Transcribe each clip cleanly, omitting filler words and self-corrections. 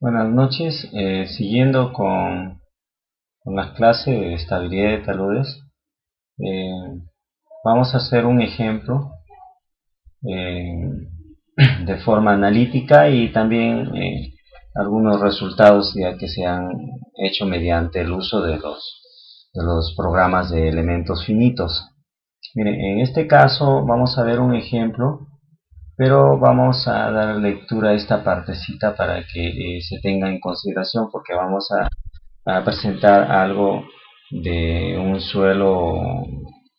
Buenas noches, siguiendo con la clase de estabilidad de taludes, eh, vamos a hacer un ejemplo eh, de forma analítica y también algunos resultados ya que se han hecho mediante el uso de los programas de elementos finitos. Miren, en este caso vamos a ver un ejemplo, pero vamos a dar lectura a esta partecita para que se tenga en consideración porque vamos a presentar algo de un suelo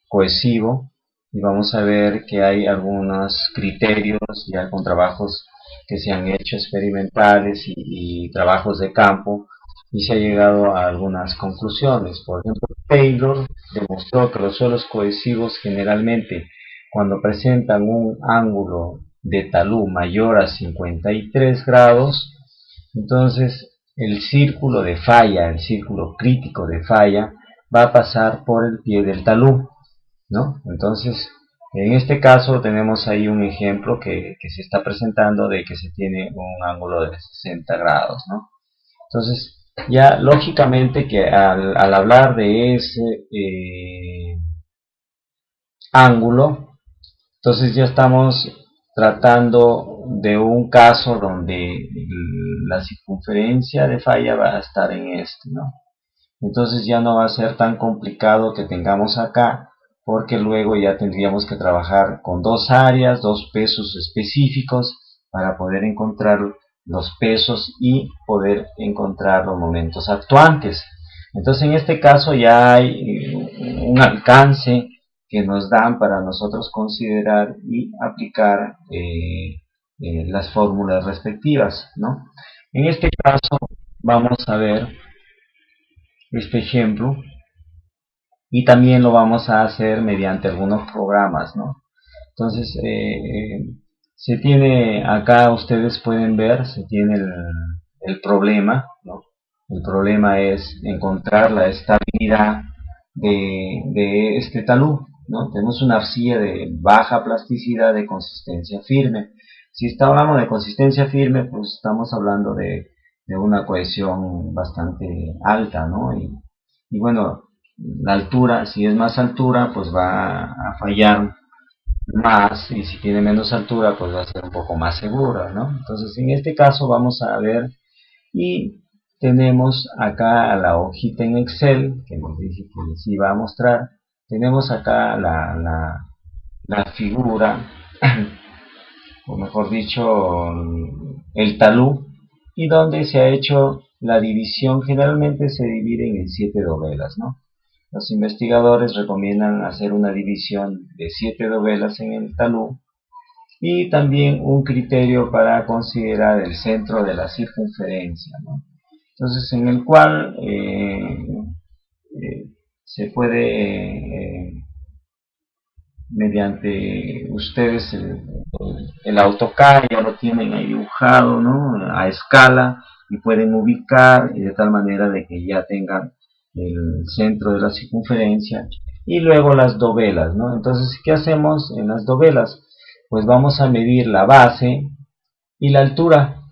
cohesivo y vamos a ver que hay algunos criterios ya con trabajos que se han hecho experimentales y trabajos de campo y se ha llegado a algunas conclusiones. Por ejemplo, Taylor demostró que los suelos cohesivos generalmente cuando presentan un ángulo de talud mayor a 53 grados, entonces el círculo de falla, el círculo crítico de falla, va a pasar por el pie del talud, ¿no? Entonces, en este caso tenemos ahí un ejemplo que se está presentando de que se tiene un ángulo de 60 grados, ¿no? Entonces, ya lógicamente que al hablar de ese ángulo, entonces ya estamos tratando de un caso donde la circunferencia de falla va a estar en este, ¿no? Entonces ya no va a ser tan complicado que tengamos acá, porque luego ya tendríamos que trabajar con dos áreas, dos pesos específicos para poder encontrar los pesos y poder encontrar los momentos actuantes. Entonces en este caso ya hay un alcance que nos dan para nosotros considerar y aplicar las fórmulas respectivas, ¿no? En este caso vamos a ver este ejemplo y también lo vamos a hacer mediante algunos programas, ¿no? Entonces, se tiene acá, ustedes pueden ver, se tiene el problema, ¿no? El problema es encontrar la estabilidad de este talud, ¿no? Tenemos una arcilla de baja plasticidad de consistencia firme. Si hablamos de consistencia firme, pues estamos hablando de una cohesión bastante alta, ¿no? Y bueno, la altura, si es más altura, pues va a fallar más, y si tiene menos altura pues va a ser un poco más segura, ¿no? Entonces en este caso vamos a ver y tenemos acá la hojita en Excel que nos dice que les iba a mostrar. Tenemos acá la figura o mejor dicho el talud, y donde se ha hecho la división. Generalmente se dividen en 7 dovelas, ¿no? Los investigadores recomiendan hacer una división de 7 dovelas en el talud y también un criterio para considerar el centro de la circunferencia, ¿no? Entonces, en el cual se puede, mediante ustedes, el AutoCAD ya lo tienen ahí dibujado, ¿no? A escala, y pueden ubicar y de tal manera de que ya tengan el centro de la circunferencia y luego las dovelas, ¿no? Entonces, ¿qué hacemos en las dovelas? Pues vamos a medir la base y la altura.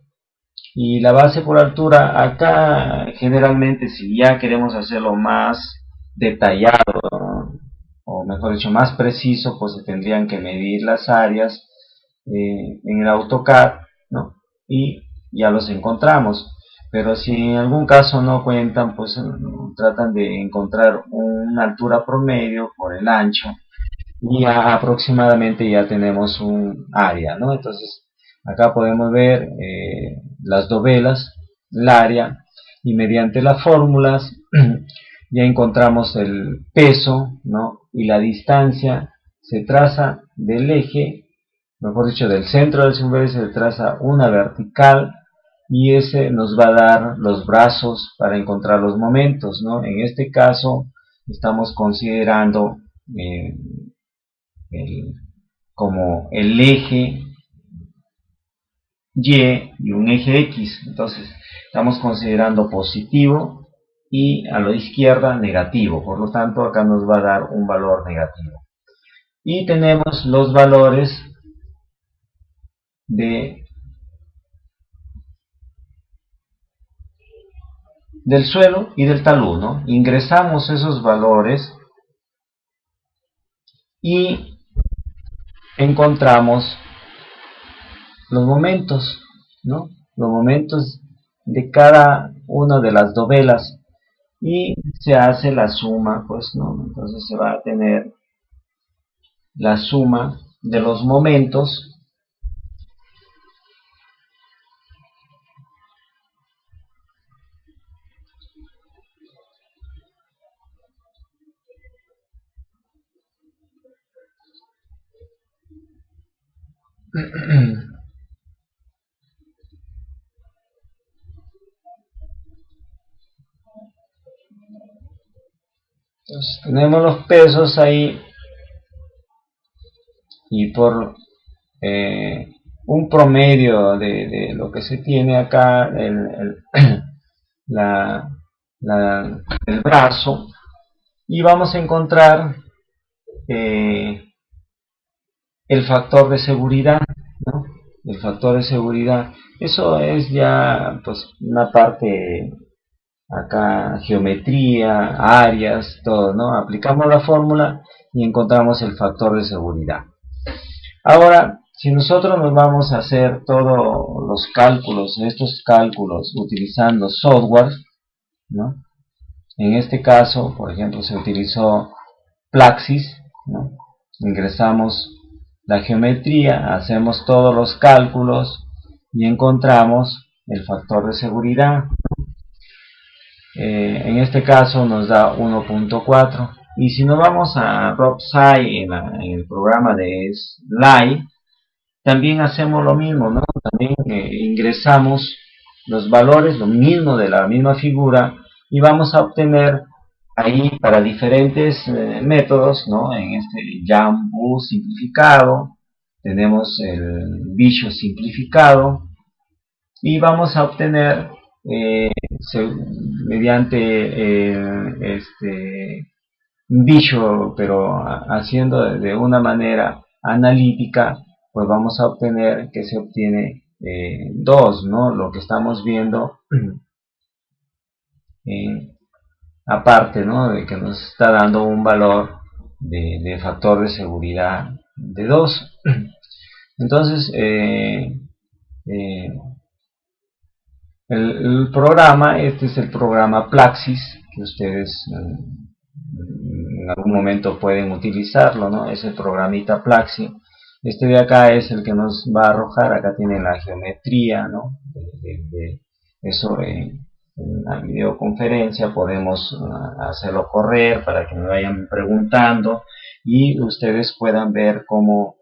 Y la base por altura, acá generalmente si ya queremos hacerlo más detallado, ¿no? O mejor dicho, más preciso, pues se tendrían que medir las áreas en el AutoCAD, ¿no? Y ya los encontramos. Pero si en algún caso no cuentan, pues tratan de encontrar una altura promedio por el ancho y aproximadamente ya tenemos un área, ¿no? Entonces acá podemos ver las dovelas, el área, y mediante las fórmulas ya encontramos el peso, ¿no? Y la distancia se traza del eje, mejor dicho, del centro del circunferencia se traza una vertical y ese nos va a dar los brazos para encontrar los momentos, ¿no? En este caso estamos considerando eh, el, como el eje y un eje X. Entonces estamos considerando positivo y a la izquierda negativo. Por lo tanto acá nos va a dar un valor negativo. Y tenemos los valores de del suelo y del talud, ¿no? Ingresamos esos valores y encontramos los momentos, ¿no? Los momentos de cada una de las dovelas y se hace la suma, pues, ¿no? Entonces se va a tener la suma de los momentos entonces, tenemos los pesos ahí y por un promedio de lo que se tiene acá, la, el brazo, y vamos a encontrar el factor de seguridad, ¿no? El factor de seguridad. Eso es ya pues una parte acá, geometría, áreas, todo, ¿no? Aplicamos la fórmula y encontramos el factor de seguridad. Ahora, si nosotros nos vamos a hacer todos los cálculos, estos cálculos utilizando software, ¿no? En este caso, por ejemplo, se utilizó Plaxis, ¿no? Ingresamos la geometría, hacemos todos los cálculos y encontramos el factor de seguridad. En este caso nos da 1.4. Y si nos vamos a RobSci en el programa de Slide, también hacemos lo mismo, ¿no? También ingresamos los valores, lo mismo de la misma figura, y vamos a obtener ahí para diferentes métodos, ¿no? En este Jambu simplificado, tenemos el bicho simplificado, y vamos a obtener mediante bicho, pero haciendo de una manera analítica, pues vamos a obtener que se obtiene 2, ¿no? Lo que estamos viendo aparte, ¿no? De que nos está dando un valor de factor de seguridad de 2. Entonces, el programa, este es el programa Plaxis, que ustedes en algún momento pueden utilizarlo, ¿no? Es el programita Plaxis. Este de acá es el que nos va a arrojar, acá tiene la geometría, ¿no? Eso en la videoconferencia podemos hacerlo correr para que me vayan preguntando y ustedes puedan ver cómo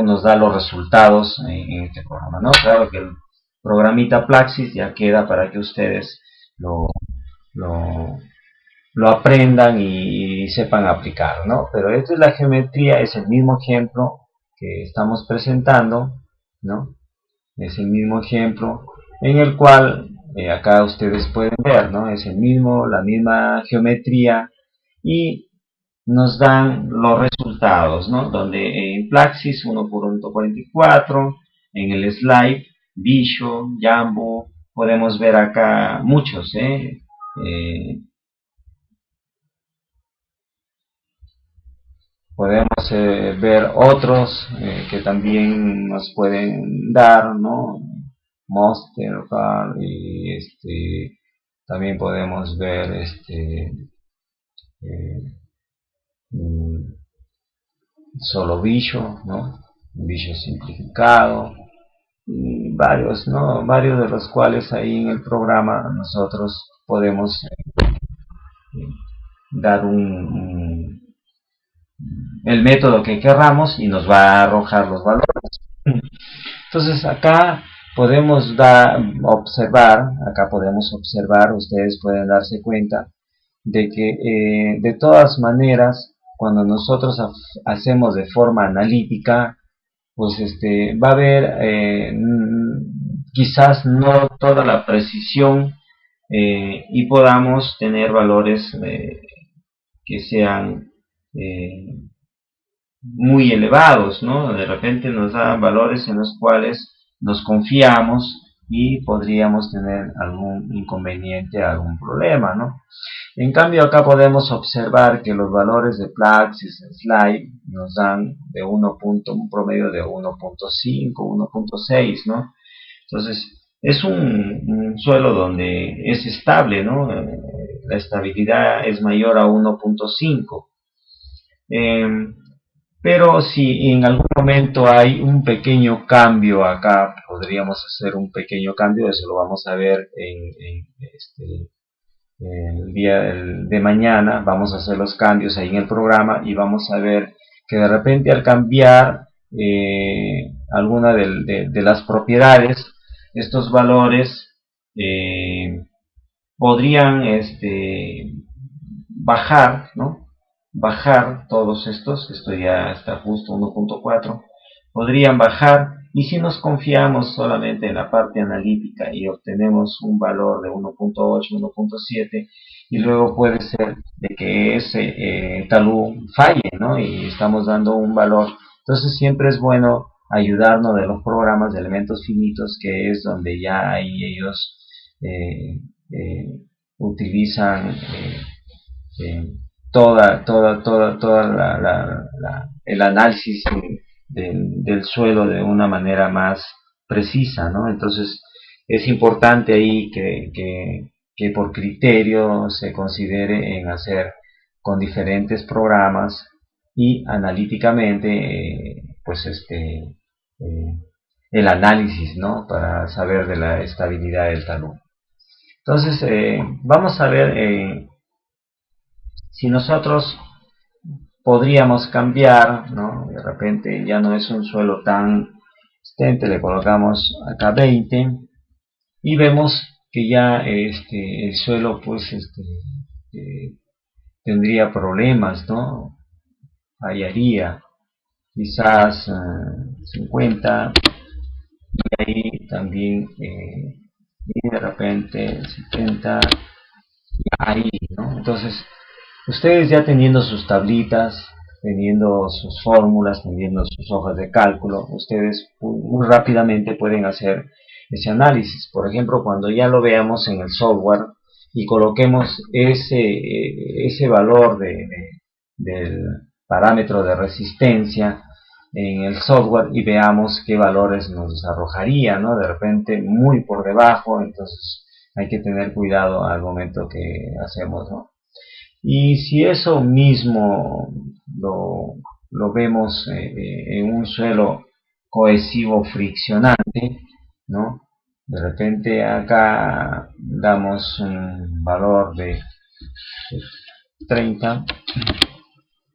nos da los resultados en este programa, ¿no? Claro que el programita Plaxis ya queda para que ustedes lo, lo, lo aprendan y sepan aplicar, ¿no? Pero esta es la geometría, es el mismo ejemplo que estamos presentando, ¿no? Es el mismo ejemplo en el cual acá ustedes pueden ver, ¿no? Es el mismo, la misma geometría y nos dan los resultados, ¿no? Donde en Plaxis 1 por 1.44, en el slide, Bicho, Jambo, podemos ver acá muchos, podemos ver otros que también nos pueden dar, ¿no? Mastercard y también podemos ver solo Bicho, ¿no? Bicho simplificado y varios, ¿no? Varios de los cuales ahí en el programa nosotros podemos dar el método que querramos y nos va a arrojar los valores. Entonces acá podemos observar, ustedes pueden darse cuenta de que de todas maneras cuando nosotros hacemos de forma analítica, pues va a haber quizás no toda la precisión y podamos tener valores que sean muy elevados, ¿no? De repente nos dan valores en los cuales nos confiamos y podríamos tener algún inconveniente, algún problema, ¿no? En cambio acá podemos observar que los valores de Plax y Slide nos dan de un promedio de 1.5, 1.6, ¿no? Entonces es un suelo donde es estable, ¿no? La estabilidad es mayor a 1.5. Eh, pero si en algún momento hay un pequeño cambio acá, podríamos hacer un pequeño cambio, eso lo vamos a ver el día de mañana. Vamos a hacer los cambios ahí en el programa y vamos a ver que de repente al cambiar alguna de las propiedades, estos valores podrían bajar, ¿no? Bajar todos estos, esto ya está justo 1.4, podrían bajar, y si nos confiamos solamente en la parte analítica y obtenemos un valor de 1.8, 1.7, y luego puede ser de que ese talud falle, ¿no? Y estamos dando un valor. Entonces siempre es bueno ayudarnos de los programas de elementos finitos, que es donde ya ahí ellos utilizan toda el análisis del suelo de una manera más precisa, ¿no? Entonces es importante ahí que por criterio se considere en hacer con diferentes programas y analíticamente pues el análisis, ¿no? Para saber de la estabilidad del talud. Entonces vamos a ver si nosotros podríamos cambiar, ¿no? De repente ya no es un suelo tan extente, le colocamos acá 20 y vemos que ya el suelo pues tendría problemas, ¿no? Fallaría, quizás 50, y ahí también y de repente 70, ahí, ¿no? Entonces ustedes ya teniendo sus tablitas, teniendo sus fórmulas, teniendo sus hojas de cálculo, ustedes muy rápidamente pueden hacer ese análisis. Por ejemplo, cuando ya lo veamos en el software y coloquemos ese valor del parámetro de resistencia en el software y veamos qué valores nos arrojaría, ¿no? De repente muy por debajo, entonces hay que tener cuidado al momento que hacemos, ¿no? Y si eso mismo lo vemos en un suelo cohesivo friccionante, ¿no? De repente acá damos un valor de 30,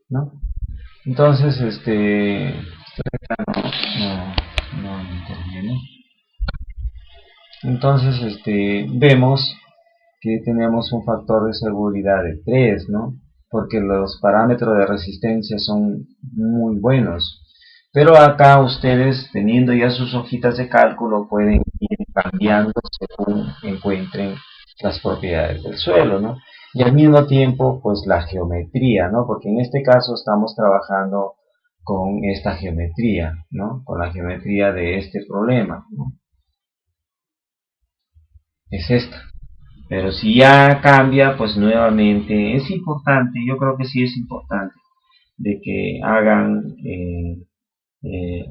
¿no? Entonces, no interviene. Entonces, vemos que tenemos un factor de seguridad de 3, ¿no? Porque los parámetros de resistencia son muy buenos. Pero acá ustedes, teniendo ya sus hojitas de cálculo, pueden ir cambiando según encuentren las propiedades del suelo, ¿no? Y al mismo tiempo, pues la geometría, ¿no? Porque en este caso estamos trabajando con esta geometría, ¿no? Con la geometría de este problema, ¿no? Es esta. Pero si ya cambia, pues nuevamente es importante, yo creo que sí es importante, de que hagan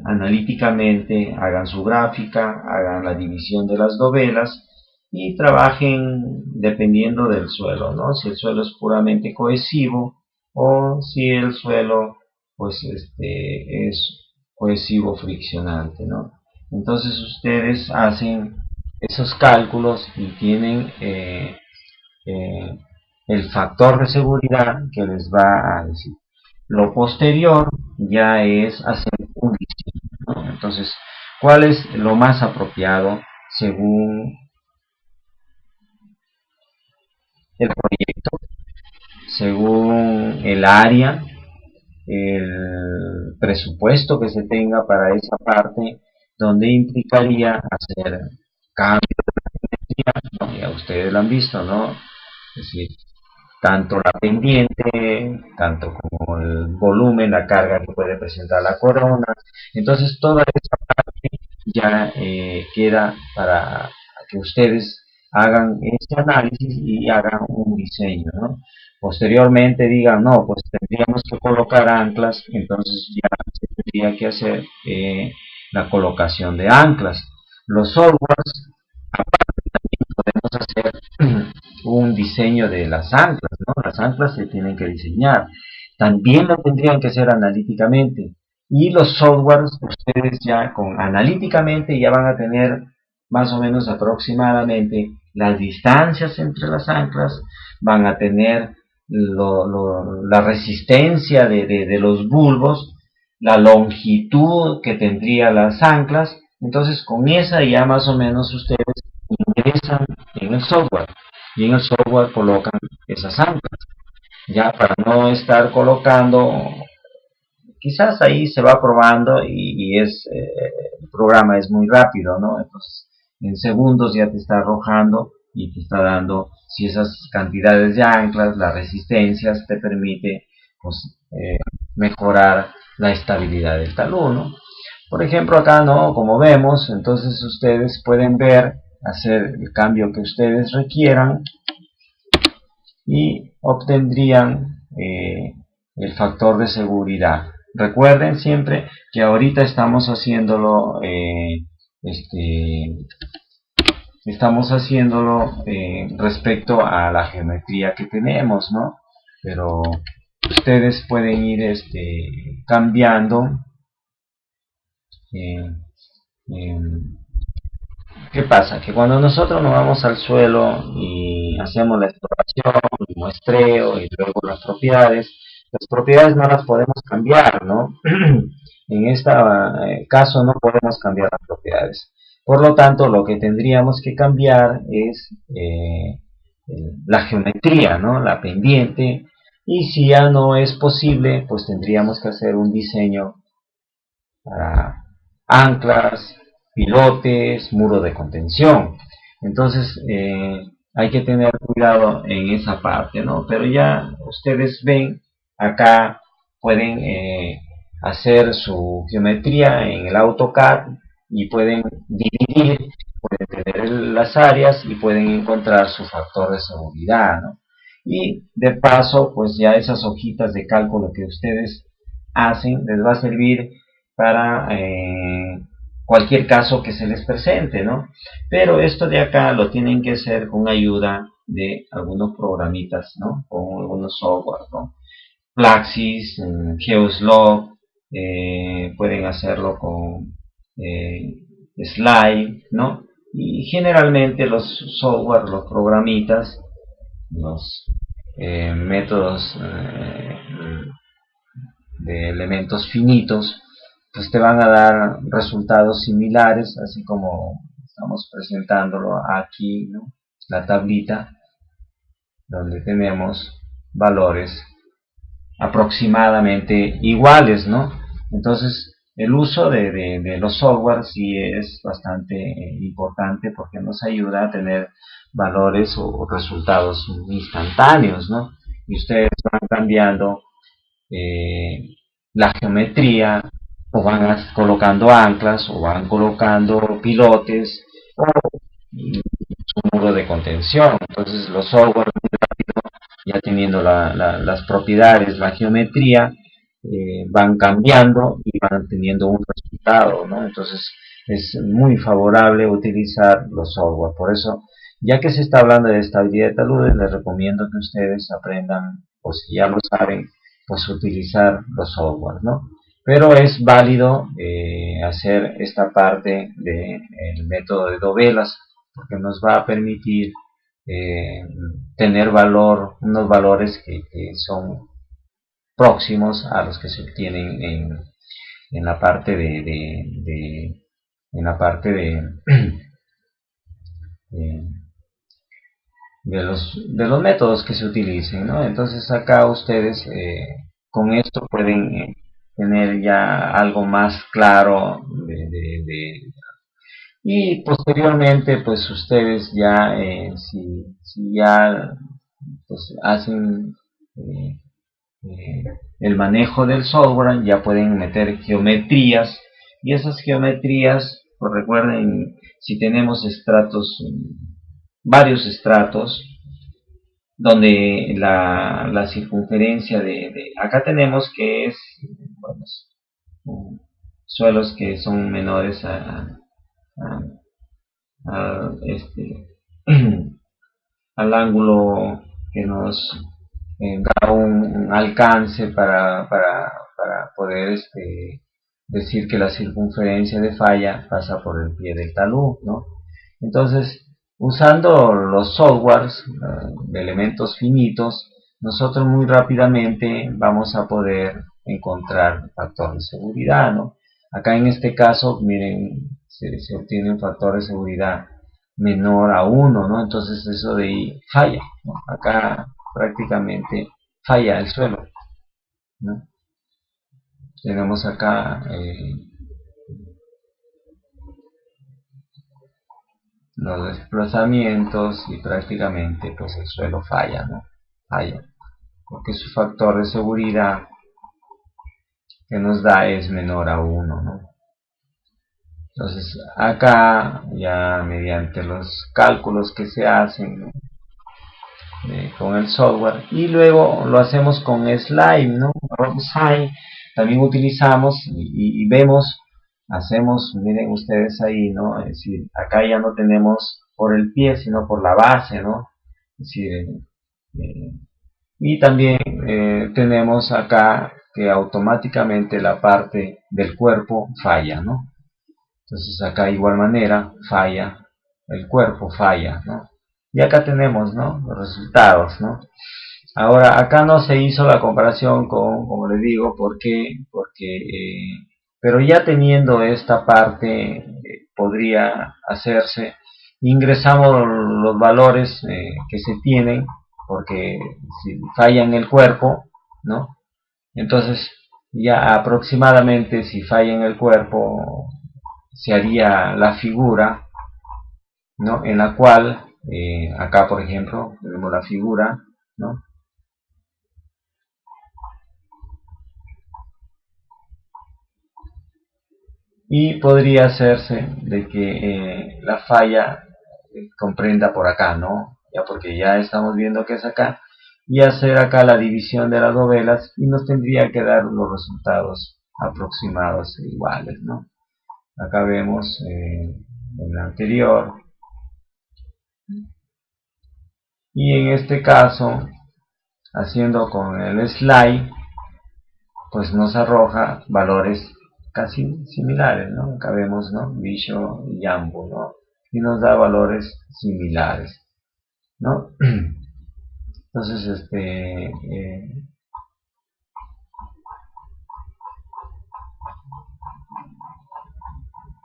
analíticamente, hagan su gráfica, hagan la división de las dovelas y trabajen dependiendo del suelo, ¿no? Si el suelo es puramente cohesivo o si el suelo pues es cohesivo friccionante, ¿no? Entonces ustedes hacen esos cálculos y tienen eh, el factor de seguridad que les va a decir. Lo posterior ya es hacer un diseño, ¿no? Entonces, ¿cuál es lo más apropiado según el proyecto, según el área, el presupuesto que se tenga para esa parte, donde implicaría hacer cambios de geometría, ¿no? Ya ustedes lo han visto, ¿no? Es decir, tanto la pendiente, tanto como el volumen, la carga que puede presentar la corona. Entonces, toda esa parte ya queda para que ustedes hagan ese análisis y hagan un diseño, ¿no? Posteriormente digan, no, pues tendríamos que colocar anclas, entonces ya se tendría que hacer la colocación de anclas. Los softwares, podemos hacer un diseño de las anclas, ¿no? Las anclas se tienen que diseñar. También lo tendrían que hacer analíticamente. Y los softwares, ustedes ya con analíticamente ya van a tener más o menos aproximadamente las distancias entre las anclas, van a tener la resistencia de los bulbos, la longitud que tendría las anclas. Entonces con esa ya más o menos ustedes ingresan en el software y en el software colocan esas anclas, ya para no estar colocando, quizás ahí se va probando y el programa es muy rápido, ¿no? Entonces en segundos ya te está arrojando y te está dando si esas cantidades de anclas, las resistencias te permite pues, mejorar la estabilidad del talud, ¿no? Por ejemplo acá, ¿no? Como vemos, entonces ustedes pueden ver, hacer el cambio que ustedes requieran y obtendrían el factor de seguridad. Recuerden siempre que ahorita estamos haciéndolo respecto a la geometría que tenemos, ¿no? Pero ustedes pueden ir cambiando. eh, eh, ¿Qué pasa? Que cuando nosotros nos vamos al suelo y hacemos la exploración, el muestreo y luego las propiedades no las podemos cambiar, ¿no? En este caso no podemos cambiar las propiedades. Por lo tanto, lo que tendríamos que cambiar es la geometría, ¿no? La pendiente. Y si ya no es posible, pues tendríamos que hacer un diseño para anclas, pilotes, muro de contención. Entonces hay que tener cuidado en esa parte, ¿no? Pero ya ustedes ven, acá pueden hacer su geometría en el AutoCAD y pueden dividir, pueden tener las áreas y pueden encontrar su factor de seguridad, ¿no? Y de paso, pues ya esas hojitas de cálculo que ustedes hacen les va a servir para cualquier caso que se les presente, ¿no? Pero esto de acá lo tienen que hacer con ayuda de algunos programitas, ¿no? Con algunos software, ¿no? Plaxis, Geoslog, pueden hacerlo con Slide, ¿no? Y generalmente los software, los programitas, los métodos de elementos finitos, pues te van a dar resultados similares, así como estamos presentándolo aquí, ¿no? La tablita donde tenemos valores aproximadamente iguales, ¿no? Entonces el uso de los software sí es bastante importante porque nos ayuda a tener valores o resultados instantáneos, ¿no? Y ustedes van cambiando la geometría, o van colocando anclas, o van colocando pilotes, o su muro de contención. Entonces los software, ya teniendo las propiedades, la geometría, van cambiando y van teniendo un resultado, ¿no? Entonces es muy favorable utilizar los software. Por eso, ya que se está hablando de estabilidad de taludes, les recomiendo que ustedes aprendan, o si ya lo saben, pues utilizar los software, ¿no? Pero es válido hacer esta parte del método de dovelas, porque nos va a permitir tener unos valores que son próximos a los que se obtienen en la parte en la parte de, de los métodos que se utilicen, ¿no? Entonces acá ustedes con esto pueden tener ya algo más claro y posteriormente pues ustedes ya si ya pues hacen eh, el manejo del software, ya pueden meter geometrías y esas geometrías Pues recuerden, si tenemos estratos, varios estratos, donde la circunferencia acá tenemos que es, bueno, suelos que son menores a- al ángulo que nos da un alcance para poder decir que la circunferencia de falla pasa por el pie del talud, ¿no? Entonces, usando los softwares de elementos finitos, nosotros muy rápidamente vamos a poder encontrar factor de seguridad, ¿no? Acá en este caso, miren, se obtiene un factor de seguridad menor a 1, ¿no? Entonces eso de ahí falla, ¿no? Acá prácticamente falla el suelo, ¿no? Tenemos acá los desplazamientos y prácticamente pues el suelo falla, ¿no? Falla, porque su factor de seguridad que nos da es menor a 1, ¿no? Entonces acá ya mediante los cálculos que se hacen con el software y luego lo hacemos con Slime, ¿no? También utilizamos y vemos, hacemos, miren ustedes ahí, ¿no? Es decir, acá ya no tenemos por el pie, sino por la base, ¿no? Es decir, y también tenemos acá que automáticamente la parte del cuerpo falla, ¿no? Entonces acá de igual manera falla, el cuerpo falla, ¿no? Y acá tenemos, ¿no? Los resultados, ¿no? Ahora, acá no se hizo la comparación con, como le digo, ¿por qué? Pero ya teniendo esta parte, podría hacerse, ingresamos los valores que se tienen, porque si falla en el cuerpo, ¿no? Entonces, ya aproximadamente si falla en el cuerpo, se haría la figura, ¿no? En la cual, acá por ejemplo, tenemos la figura, ¿no? Y podría hacerse de que la falla comprenda por acá, ¿no? Ya porque ya estamos viendo que es acá, y hacer acá la división de las novelas y nos tendría que dar los resultados aproximados e iguales, ¿no? Acá vemos en la anterior, y en este caso, haciendo con el slide, pues nos arroja valores casi similares, ¿no? Acá vemos, ¿no? Bicho y Jambo, ¿no? Y nos da valores similares, ¿no? Entonces,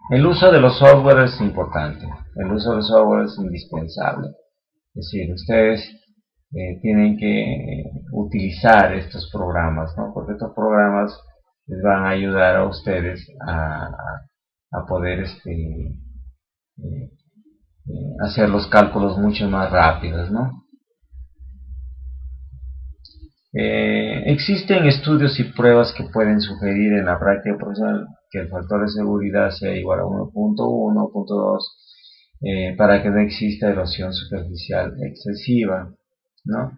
el uso de los software es importante, el uso de software es indispensable. Es decir, ustedes tienen que utilizar estos programas, ¿no? Porque estos programas les van a ayudar a ustedes a poder hacer los cálculos mucho más rápidos, ¿no? Existen estudios y pruebas que pueden sugerir en la práctica profesional que el factor de seguridad sea igual a 1.1, 1.2, para que no exista erosión superficial excesiva, ¿no?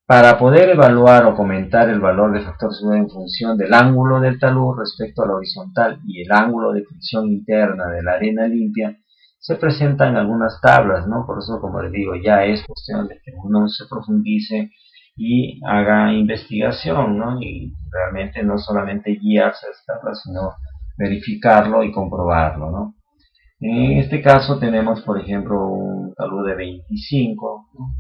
Para poder evaluar o comentar el valor de factor de seguridad en función del ángulo del talud respecto a la horizontal y el ángulo de fricción interna de la arena limpia, se presentan algunas tablas, ¿no? Por eso, como les digo, ya es cuestión de que uno se profundice y haga investigación, ¿no? Y realmente no solamente guiarse a estas tablas, sino verificarlo y comprobarlo, ¿no? En este caso tenemos, por ejemplo, un talud de 25, ¿no?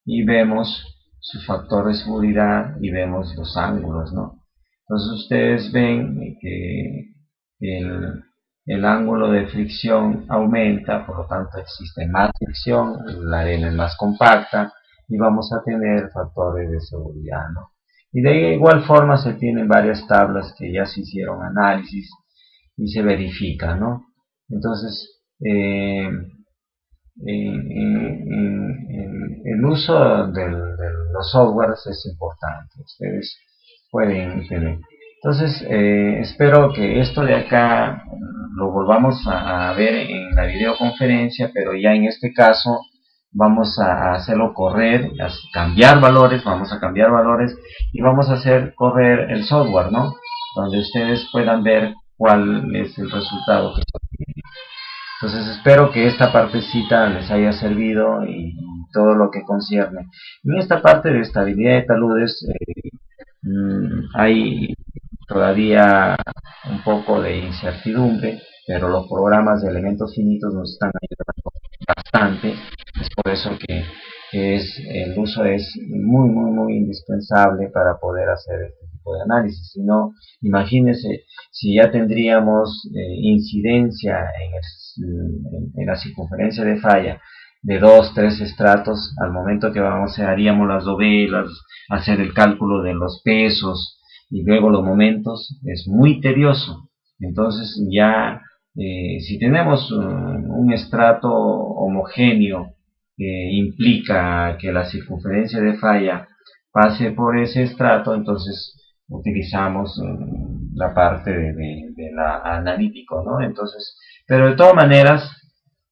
Y vemos su factor de seguridad y vemos los ángulos, ¿no? Entonces ustedes ven que el ángulo de fricción aumenta, por lo tanto existe más fricción, la arena es más compacta y vamos a tener factores de seguridad, ¿no? Y de igual forma se tienen varias tablas que ya se hicieron análisis y se verifica, ¿no? Entonces, el uso de los softwares es importante. Ustedes pueden tener. Entonces, espero que esto de acá lo volvamos a ver en la videoconferencia, pero ya en este caso vamos a hacerlo correr, a cambiar valores, vamos a cambiar valores y vamos a hacer correr el software, ¿no? Donde ustedes puedan ver cuál es el resultado que obtienen. Entonces espero que esta partecita les haya servido y todo lo que concierne. En esta parte de estabilidad de taludes hay todavía un poco de incertidumbre, pero los programas de elementos finitos nos están ayudando bastante. Es por eso que el uso es muy indispensable para poder hacer este tipo de análisis. Si no, imagínense si ya tendríamos incidencia en la circunferencia de falla de 2, 3 estratos, al momento que haríamos las dovelas, hacer el cálculo de los pesos y luego los momentos, es muy tedioso. Entonces ya si tenemos un estrato homogéneo que implica que la circunferencia de falla pase por ese estrato, entonces utilizamos la parte de la analítico, ¿no? Entonces, pero de todas maneras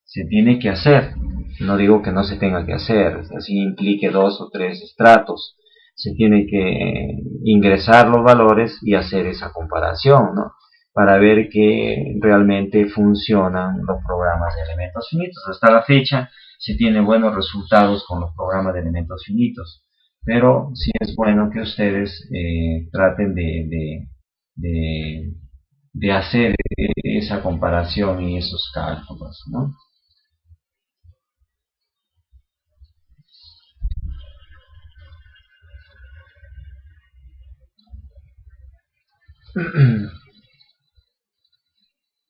se tiene que hacer. No digo que no se tenga que hacer, así implique 2 o 3 estratos. Se tiene que ingresar los valores y hacer esa comparación, ¿no? Para ver que realmente funcionan los programas de elementos finitos. Hasta la fecha se tienen buenos resultados con los programas de elementos finitos, pero sí es bueno que ustedes traten de hacer esa comparación y esos cálculos, ¿no?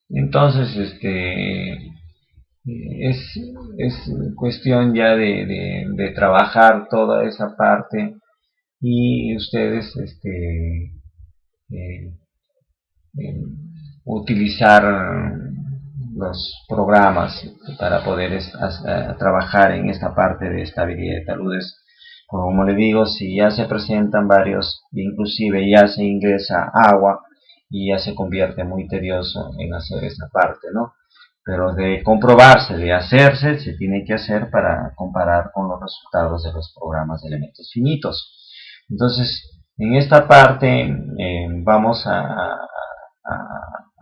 Entonces, es cuestión ya de trabajar toda esa parte y ustedes eh, eh, utilizar los programas para poder trabajar en esta parte de estabilidad de taludes. Como le digo, si ya se presentan varios, inclusive ya se ingresa agua y ya se convierte muy tedioso en hacer esa parte, ¿no? Pero de comprobarse, de hacerse, se tiene que hacer para comparar con los resultados de los programas de elementos finitos. Entonces, en esta parte vamos a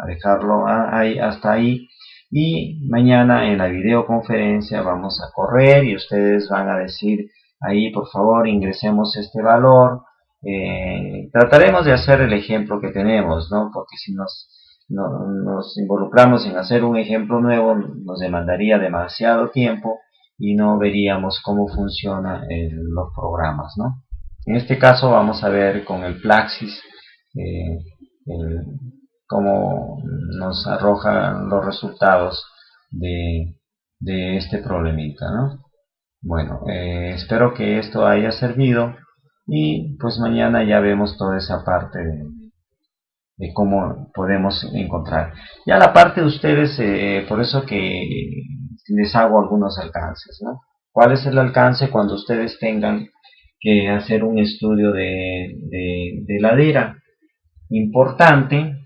dejarlo hasta ahí y mañana en la videoconferencia vamos a correr y ustedes van a decir ahí por favor ingresemos este valor. Trataremos de hacer el ejemplo que tenemos, ¿no? Porque si nos involucramos en hacer un ejemplo nuevo nos demandaría demasiado tiempo y no veríamos cómo funcionan los programas, ¿no? En este caso vamos a ver con el Plaxis el, cómo nos arrojan los resultados de este problemita, ¿no? Bueno, espero que esto haya servido y pues mañana ya vemos toda esa parte de cómo podemos encontrar. Ya la parte de ustedes, por eso que les hago algunos alcances, ¿no? ¿Cuál es el alcance cuando ustedes tengan que hacer un estudio de ladera? Importante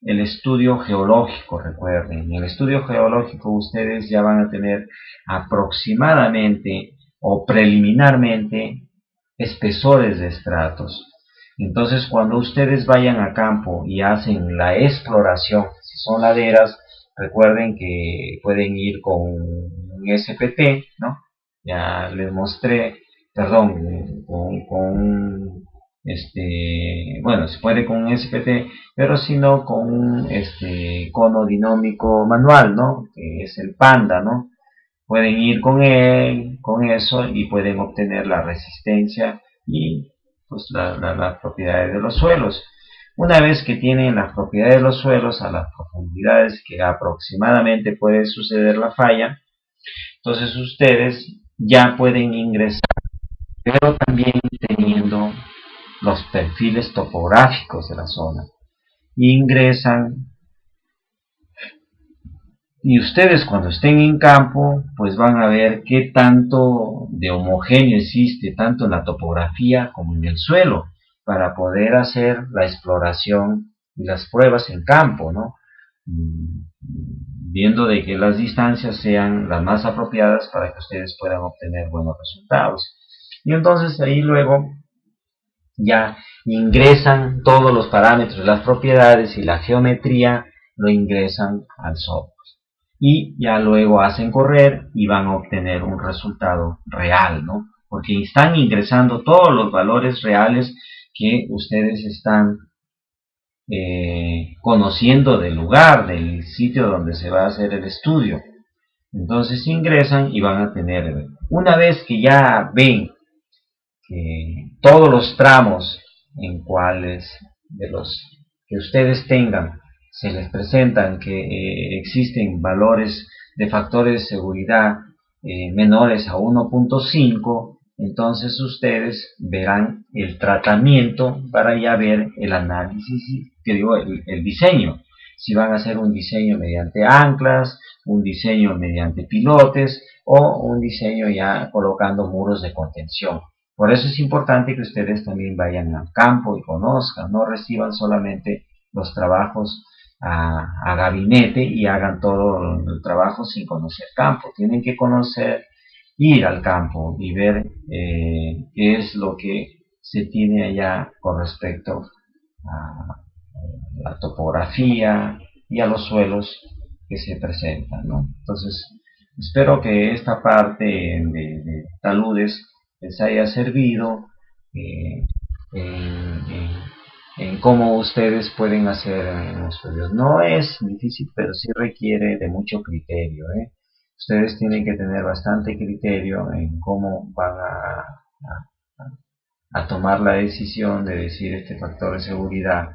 el estudio geológico, recuerden. En el estudio geológico ustedes ya van a tener aproximadamente o preliminarmente espesores de estratos. Entonces cuando ustedes vayan a campo y hacen la exploración, si son laderas, recuerden que pueden ir con un SPT, ¿no? Ya les mostré, perdón, bueno, se puede con un SPT, pero si no con un cono dinámico manual, ¿no? Que es el Panda, ¿no? Pueden ir con él, con eso, y pueden obtener la resistencia y pues las propiedades de los suelos. Una vez que tienen las propiedades de los suelos a las profundidades que aproximadamente puede suceder la falla, entonces ustedes ya pueden ingresar, pero también teniendo los perfiles topográficos de la zona. Ingresan y ustedes cuando estén en campo pues van a ver qué tanto de homogéneo existe tanto en la topografía como en el suelo para poder hacer la exploración y las pruebas en campo, ¿no? Viendo de que las distancias sean las más apropiadas para que ustedes puedan obtener buenos resultados. Y entonces ahí luego ya ingresan todos los parámetros, las propiedades y la geometría lo ingresan al software. Y ya luego hacen correr y van a obtener un resultado real, ¿no? Porque están ingresando todos los valores reales que ustedes están conociendo del lugar, del sitio donde se va a hacer el estudio. Entonces ingresan y van a tener, una vez que ya ven que todos los tramos en cuales de los que ustedes tengan se les presentan que existen valores de factores de seguridad menores a 1.5, entonces ustedes verán el tratamiento para ya ver el análisis, que digo, el diseño. Si van a hacer un diseño mediante anclas, un diseño mediante pilotes o un diseño ya colocando muros de contención. Por eso es importante que ustedes también vayan al campo y conozcan, no reciban solamente los trabajos a gabinete y hagan todo el trabajo sin conocer campo. Tienen que conocer, ir al campo y ver qué es lo que se tiene allá con respecto a la topografía y a los suelos que se presentan, ¿no? Entonces, espero que esta parte de taludes les haya servido en cómo ustedes pueden hacer los estudios. No es difícil, pero sí requiere de mucho criterio, ¿eh? Ustedes tienen que tener bastante criterio en cómo van a tomar la decisión de decir este factor de seguridad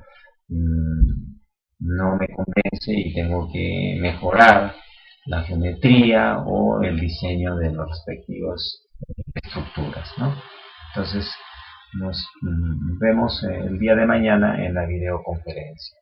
no me convence y tengo que mejorar la geometría o el diseño de las respectivas estructuras, ¿no? Entonces nos vemos el día de mañana en la videoconferencia.